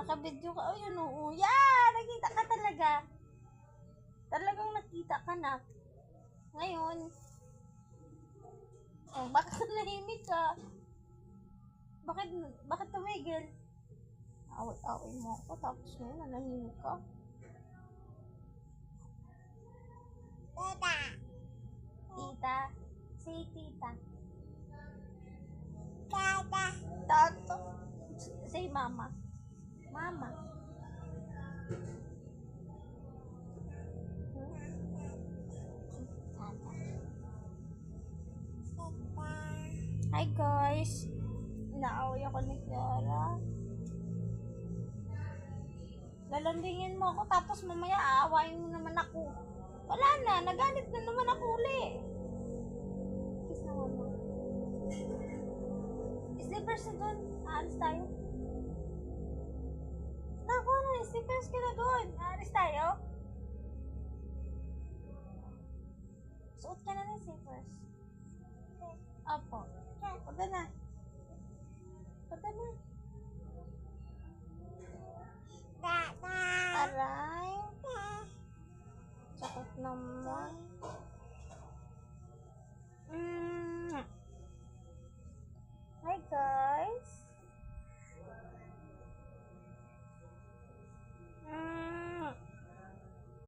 Nakabidyo ka. Oh, yun oo. Yeah! Nakita ka talaga. Talagang nakita ka na. Ngayon. Oh, bakit nahimik ka? Bakit tumigil? Away-away mo ako. Tapos ngayon, nanahimik ka. Tita. Tita. Say tita. Tata. Tato. Say mama. Mama. Hi guys. Inaaway ako ni Clara. Lalandingin mo ako tapos mamaya aawayin mo naman ako. Wala na, nagalit na naman ako uli. Kiss na mama. Slippers na doon. Aalis tayo. Naku na, slippers ka na doon. Aalis tayo. Suot ka na ng slippers. Apo. Punta na. Punta na.